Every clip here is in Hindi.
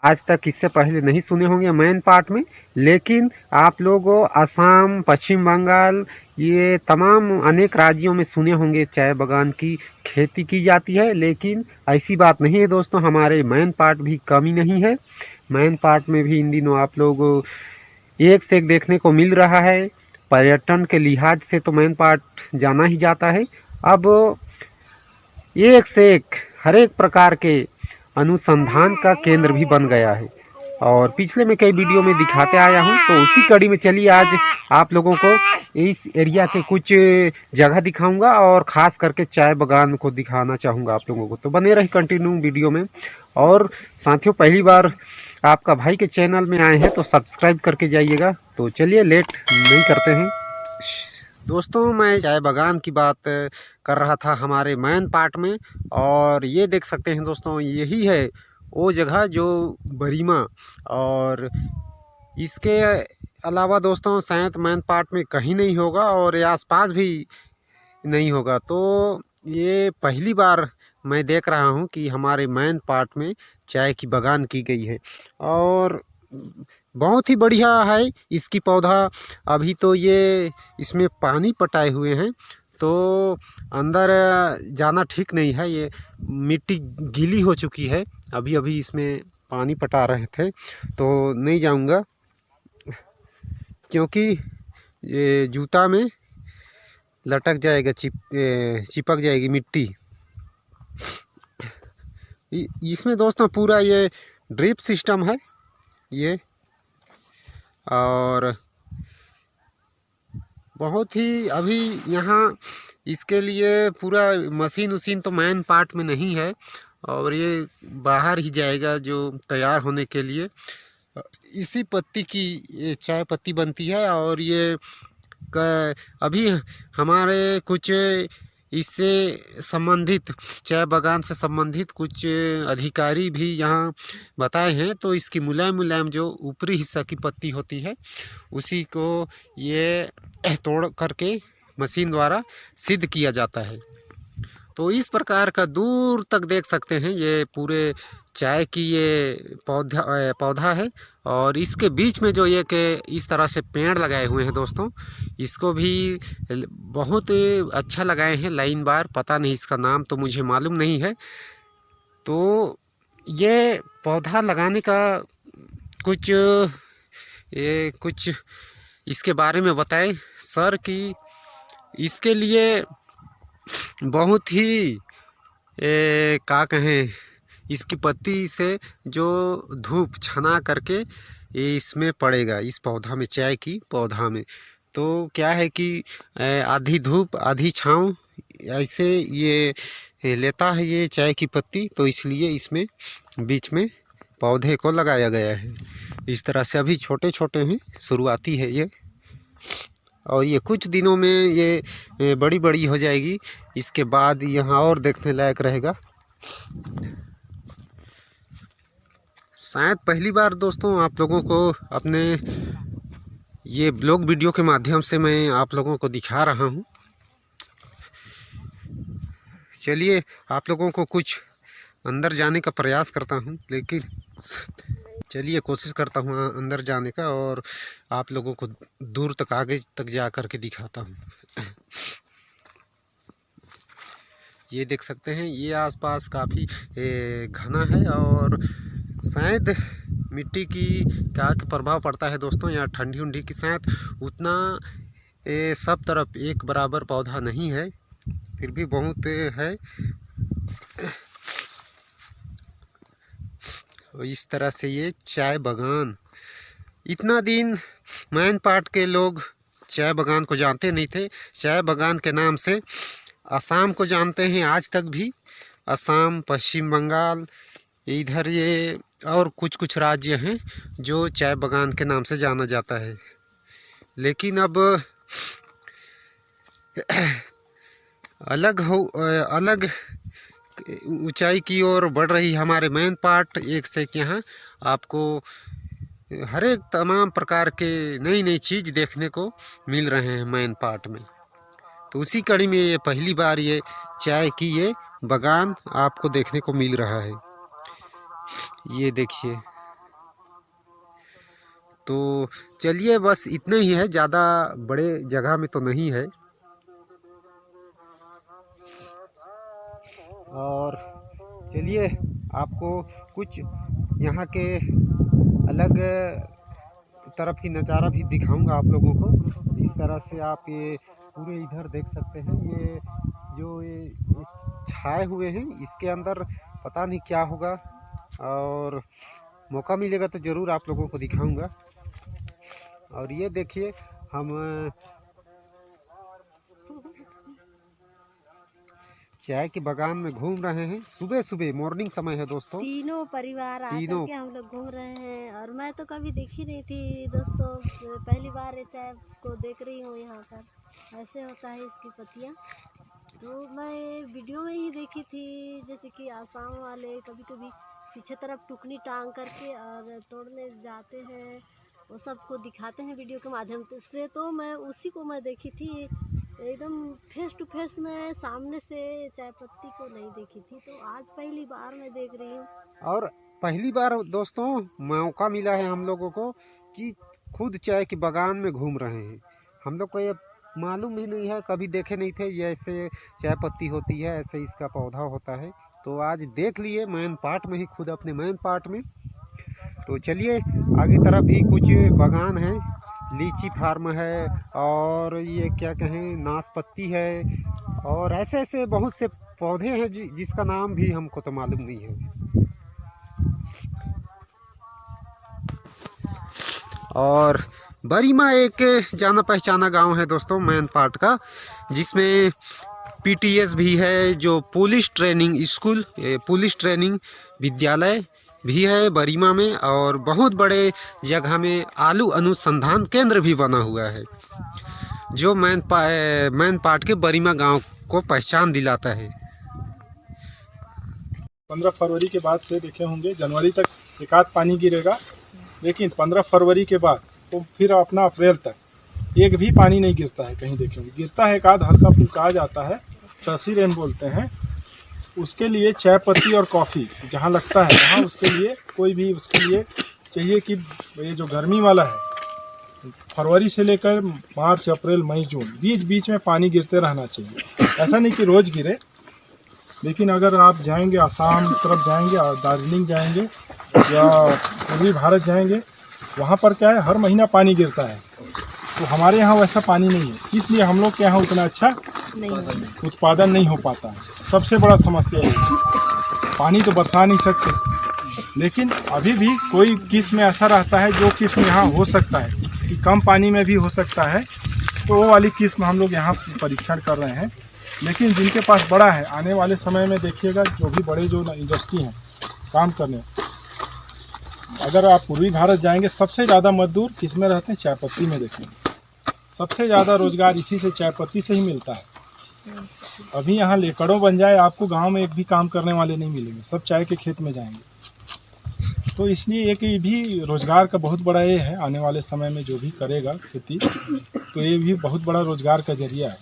आज तक इससे पहले नहीं सुने होंगे मेन पार्ट में, लेकिन आप लोग असम, पश्चिम बंगाल, ये तमाम अनेक राज्यों में सुने होंगे चाय बागान की खेती की जाती है। लेकिन ऐसी बात नहीं है दोस्तों, हमारे मेन पार्ट भी कमी नहीं है। मेन पार्ट में भी इन दिनों आप लोग एक से एक देखने को मिल रहा है। पर्यटन के लिहाज से तो मेन पार्ट जाना ही जाता है। अब एक से एक हर एक प्रकार के अनुसंधान का केंद्र भी बन गया है, और पिछले में कई वीडियो में दिखाते आया हूँ। तो उसी कड़ी में चलिए आज आप लोगों को इस एरिया के कुछ जगह दिखाऊंगा, और ख़ास करके चाय बागान को दिखाना चाहूँगा आप लोगों को। तो बने रही कंटिन्यू वीडियो में। और साथियों, पहली बार आपका भाई के चैनल में आए हैं तो सब्सक्राइब करके जाइएगा। तो चलिए लेट नहीं करते हैं दोस्तों, मैं चाय बागान की बात कर रहा था हमारे मेन पार्ट में। और ये देख सकते हैं दोस्तों, यही है वो जगह जो बरीमा, और इसके अलावा दोस्तों शायद मेन पार्ट में कहीं नहीं होगा, और ये आसपास भी नहीं होगा। तो ये पहली बार मैं देख रहा हूँ कि हमारे मेन पार्ट में चाय की बागान की गई है, और बहुत ही बढ़िया है इसकी पौधा। अभी तो ये इसमें पानी पटाए हुए हैं, तो अंदर जाना ठीक नहीं है। ये मिट्टी गीली हो चुकी है, अभी अभी इसमें पानी पटा रहे थे, तो नहीं जाऊंगा क्योंकि ये जूता में लटक जाएगा, चिपक जाएगी मिट्टी। इसमें दोस्तों पूरा ये ड्रिप सिस्टम है ये, और बहुत ही अभी यहाँ इसके लिए पूरा मशीन उशीन तो मेन पार्ट में नहीं है, और ये बाहर ही जाएगा जो तैयार होने के लिए। इसी पत्ती की ये चाय पत्ती बनती है, और ये अभी हमारे कुछ इससे संबंधित, चाय बागान से संबंधित कुछ अधिकारी भी यहाँ बताए हैं। तो इसकी मुलायम मुलायम जो ऊपरी हिस्सा की पत्ती होती है, उसी को ये तोड़ करके मशीन द्वारा सिद्ध किया जाता है। तो इस प्रकार का दूर तक देख सकते हैं, ये पूरे चाय की ये पौधा है। और इसके बीच में जो एक इस तरह से पेड़ लगाए हुए हैं दोस्तों, इसको भी बहुत अच्छा लगाए हैं लाइन बार। पता नहीं इसका नाम तो मुझे मालूम नहीं है। तो ये पौधा लगाने का कुछ इसके बारे में बताएं सर, कि इसके लिए बहुत ही क्या कहें, इसकी पत्ती से जो धूप छना करके ये इसमें पड़ेगा, इस पौधा में, चाय की पौधा में। तो क्या है कि आधी धूप आधी छाँव ऐसे ये लेता है ये चाय की पत्ती, तो इसलिए इसमें बीच में पौधे को लगाया गया है। इस तरह से अभी छोटे छोटे हैं, शुरुआती है ये, और ये कुछ दिनों में ये बड़ी बड़ी हो जाएगी। इसके बाद यहाँ और देखने लायक रहेगा। शायद पहली बार दोस्तों आप लोगों को अपने ये ब्लॉग वीडियो के माध्यम से मैं आप लोगों को दिखा रहा हूँ। चलिए आप लोगों को कुछ अंदर जाने का प्रयास करता हूँ, लेकिन चलिए कोशिश करता हूँ अंदर जाने का, और आप लोगों को दूर तक, आगे तक जा कर के दिखाता हूँ। ये देख सकते हैं, ये आसपास काफ़ी घना है, और शायद मिट्टी की क्या प्रभाव पड़ता है दोस्तों, यहाँ ठंडी उंडी की शायद उतना सब तरफ एक बराबर पौधा नहीं है, फिर भी बहुत है। इस तरह से ये चाय बागान, इतना दिन मेन पार्ट के लोग चाय बागान को जानते नहीं थे। चाय बागान के नाम से असम को जानते हैं आज तक भी, असम, पश्चिम बंगाल, इधर ये और कुछ कुछ राज्य हैं जो चाय बागान के नाम से जाना जाता है। लेकिन अब अलग ऊंचाई की ओर बढ़ रही हमारे मेन पार्ट। एक से एक यहाँ आपको हर एक तमाम प्रकार के नई नई चीज़ देखने को मिल रहे हैं मेन पार्ट में। तो उसी कड़ी में ये पहली बार ये चाय की ये बागान आपको देखने को मिल रहा है। ये देखिए, तो चलिए बस इतने ही है, ज़्यादा बड़े जगह में तो नहीं है। और चलिए आपको कुछ यहाँ के अलग तरफ की नज़ारा भी दिखाऊंगा आप लोगों को। इस तरह से आप ये पूरे इधर देख सकते हैं, ये जो ये छाए हुए हैं इसके अंदर पता नहीं क्या होगा, और मौका मिलेगा तो ज़रूर आप लोगों को दिखाऊंगा। और ये देखिए हम चाय के बागान में घूम रहे हैं, सुबह सुबह मॉर्निंग समय है दोस्तों। तीनों परिवार आकर के हम लोग घूम रहे हैं, और मैं तो कभी देखी नहीं थी दोस्तों, पहली बार ये चाय को देख रही हूँ। यहाँ पर ऐसे होता है इसकी पत्तियाँ, तो मैं वीडियो में ही देखी थी, जैसे कि आसाम वाले कभी कभी पीछे तरफ टुकनी टांग करके और तोड़ने जाते हैं, वो सबको दिखाते हैं वीडियो के माध्यम से। तो मैं उसी को मैं देखी थी एकदम फेस टू फेस, में सामने से चाय पत्ती को नहीं देखी थी, तो आज पहली बार मैं देख रही हूँ। और पहली बार दोस्तों मौका मिला है हम लोगों को कि खुद चाय के बागान में घूम रहे हैं। हम लोग को ये मालूम भी नहीं है, कभी देखे नहीं थे ये ऐसे चाय पत्ती होती है, ऐसे इसका पौधा होता है। तो आज देख लिए मेन पार्ट में ही, खुद अपने मेन पार्ट में। तो चलिए आगे तरफ भी कुछ बागान है, लीची फार्म है, और ये क्या कहें नाशपत्ती है, और ऐसे ऐसे बहुत से पौधे हैं जिसका नाम भी हमको तो मालूम नहीं है। और बरीमा एक जाना पहचाना गांव है दोस्तों मैन पार्ट का, जिसमें पीटीएस भी है, जो police training school, police training विद्यालय भी है बरीमा में, और बहुत बड़े जगह में आलू अनुसंधान केंद्र भी बना हुआ है, जो मैन पार्ट के बरीमा गांव को पहचान दिलाता है। 15 फरवरी के बाद से देखे होंगे, जनवरी तक एक आध पानी गिरेगा, लेकिन 15 फरवरी के बाद तो फिर अपना अप्रैल तक एक भी पानी नहीं गिरता है। कहीं देखेंगे गिरता है एक आध हल्का फुल्का आ जाता है, टसी रेन बोलते हैं उसके लिए। चाय पत्ती और कॉफ़ी जहाँ लगता है वहाँ उसके लिए कोई भी उसके लिए चाहिए कि ये जो गर्मी वाला है फरवरी से लेकर मार्च अप्रैल मई जून बीच बीच में पानी गिरते रहना चाहिए। ऐसा नहीं कि रोज़ गिरे, लेकिन अगर आप जाएंगे आसाम तरफ जाएंगे, दार्जिलिंग जाएंगे या पूर्वी भारत जाएंगे, वहाँ पर क्या है हर महीना पानी गिरता है। तो हमारे यहाँ वैसा पानी नहीं है, इसलिए हम लोग के यहाँ उतना अच्छा उत्पादन नहीं हो पाता है। सबसे बड़ा समस्या है, पानी तो बरसा नहीं सकते, लेकिन अभी भी कोई किस्म ऐसा रहता है जो किस्म यहाँ हो सकता है कि कम पानी में भी हो सकता है, तो वो वाली किस्म हम लोग यहाँ परीक्षण कर रहे हैं। लेकिन जिनके पास बड़ा है, आने वाले समय में देखिएगा जो भी बड़े जो इंडस्ट्री हैं काम करने, अगर आप पूर्वी भारत जाएंगे सबसे ज़्यादा मजदूर किस में रहते हैं, चाय पत्ती में देखेंगे। सबसे ज़्यादा रोजगार इसी से, चाय पत्ती से ही मिलता है। अभी यहाँ लेकड़ों बन जाए, आपको गांव में एक भी काम करने वाले नहीं मिलेंगे, सब चाय के खेत में जाएंगे। तो इसलिए एक ये भी रोजगार का बहुत बड़ा ये है, आने वाले समय में जो भी करेगा खेती, तो ये भी बहुत बड़ा रोजगार का जरिया है।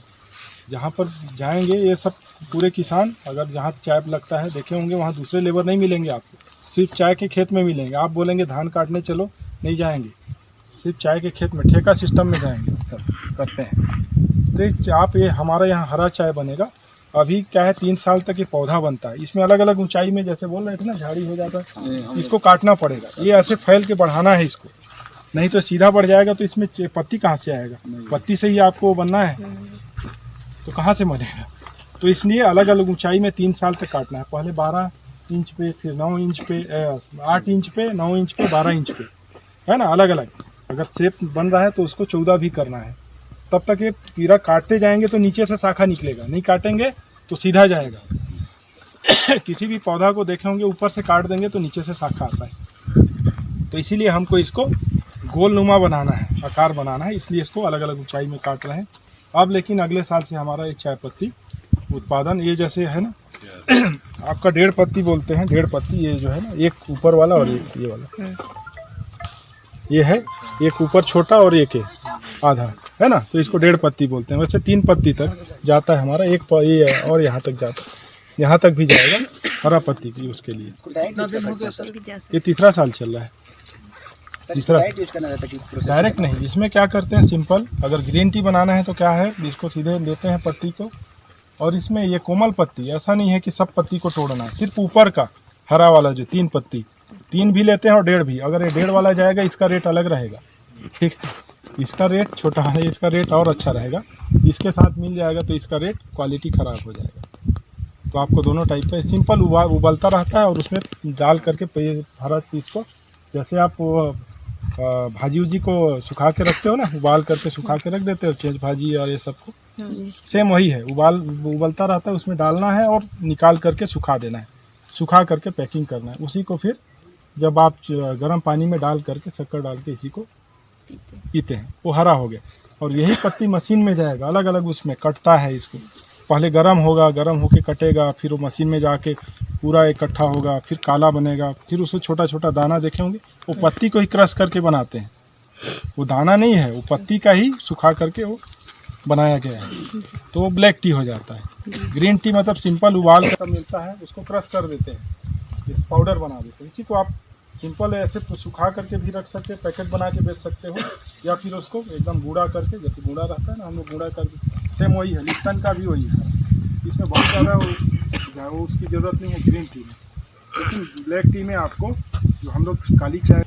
जहाँ पर जाएंगे ये सब पूरे किसान, अगर जहाँ चाय लगता है देखे होंगे, वहाँ दूसरे लेबर नहीं मिलेंगे आपको, सिर्फ चाय के खेत में मिलेंगे। आप बोलेंगे धान काटने चलो, नहीं जाएंगे, सिर्फ चाय के खेत में ठेका सिस्टम में जाएंगे, सब करते हैं। तो आप ये हमारा यहाँ हरा चाय बनेगा। अभी क्या है 3 साल तक ये पौधा बनता है, इसमें अलग अलग ऊंचाई में, जैसे बोल रहे थे ना झाड़ी हो जाता है, इसको काटना पड़ेगा। ये ऐसे फैल के बढ़ाना है इसको, नहीं तो सीधा बढ़ जाएगा तो इसमें पत्ती कहाँ से आएगा, पत्ती से ही आपको बनना है, तो कहाँ से बनेगा। तो इसलिए अलग अलग ऊंचाई में 3 साल तक काटना है, पहले 12 इंच पे, फिर 9 इंच पे, 8 इंच पे, 9 इंच पे, 12 इंच पे, है ना, अलग अलग। अगर सेप बन रहा है तो उसको 14 भी करना है। तब तक ये पीरा काटते जाएंगे तो नीचे से शाखा निकलेगा, नहीं काटेंगे तो सीधा जाएगा। किसी भी पौधा को देखे होंगे ऊपर से काट देंगे तो नीचे से शाखा आता है। तो इसीलिए हमको इसको गोलनुमा बनाना है, आकार बनाना है, इसलिए इसको अलग अलग ऊंचाई में काट रहे हैं अब। लेकिन अगले साल से हमारा एक चाय पत्ती उत्पादन, ये जैसे है ना आपका 1.5 पत्ती बोलते हैं, 1.5 पत्ती, ये जो है ना एक ऊपर वाला और एक ये वाला, ये है एक ऊपर छोटा और एक आधा, है ना, तो इसको 1.5 पत्ती बोलते हैं। वैसे 3 पत्ती तक जाता है हमारा, एक ये और यहाँ तक जाता है, यहाँ तक भी जाएगा हरा पत्ती की। उसके लिए कितना दिन हो गया सर? ये 3रा साल चल रहा है। तीसरा डायरेक्ट यूज करना रहता है कि प्रोसेस डायरेक्ट नहीं, इसमें क्या करते हैं सिंपल, अगर ग्रीन टी बनाना है तो क्या है, इसको सीधे लेते हैं पत्ती को, और इसमें ये कोमल पत्ती, ऐसा नहीं है कि सब पत्ती को तोड़ना है, सिर्फ ऊपर का हरा वाला जो 3 पत्ती, 3 भी लेते हैं और 1.5 भी। अगर ये 1.5 वाला जाएगा इसका रेट अलग रहेगा, ठीक, इसका रेट छोटा है, इसका रेट और अच्छा रहेगा, इसके साथ मिल जाएगा तो इसका रेट क्वालिटी ख़राब हो जाएगा। तो आपको दोनों टाइप का सिंपल उबलता रहता है, और उसमें डाल करके हरा पीस को, जैसे आप भाजी उजी को सुखा के रखते हो ना, उबाल करके सुखा के रख देते हो, चेंज भाजी और ये सब को, सेम वही है, उबलता रहता है, उसमें डालना है और निकाल करके सुखा देना है, सुखा करके पैकिंग करना है। उसी को फिर जब आप गर्म पानी में डाल करके शक्कर डाल के इसी को पीते हैं, वो हरा हो गया। और यही पत्ती मशीन में जाएगा, अलग अलग उसमें कटता है, इसको पहले गर्म होगा, गर्म होके कटेगा, फिर वो मशीन में जाके पूरा इकट्ठा होगा, फिर काला बनेगा, फिर उसको छोटा छोटा दाना देखे होंगे, वो पत्ती को ही क्रश करके बनाते हैं, वो दाना नहीं है, वो पत्ती का ही सुखा करके वो बनाया गया है, तो वो ब्लैक टी हो जाता है। ग्रीन टी मतलब सिंपल उबाल कर मिलता है, उसको क्रश कर देते हैं, इस पाउडर बना देते हैं। इसी को आप सिंपल ऐसे सुखा करके भी रख सकते हैं, पैकेट बना के बेच सकते हो, या फिर उसको एकदम गूढ़ा करके, जैसे गूढ़ा रहता है ना, हम लोग गूढ़ा करके, सेम वही है, लिप्टन का भी वही है, इसमें बहुत ज़्यादा वो उसकी ज़रूरत नहीं है ग्रीन टी में। लेकिन ब्लैक टी में आपको जो हम लोग काली चाय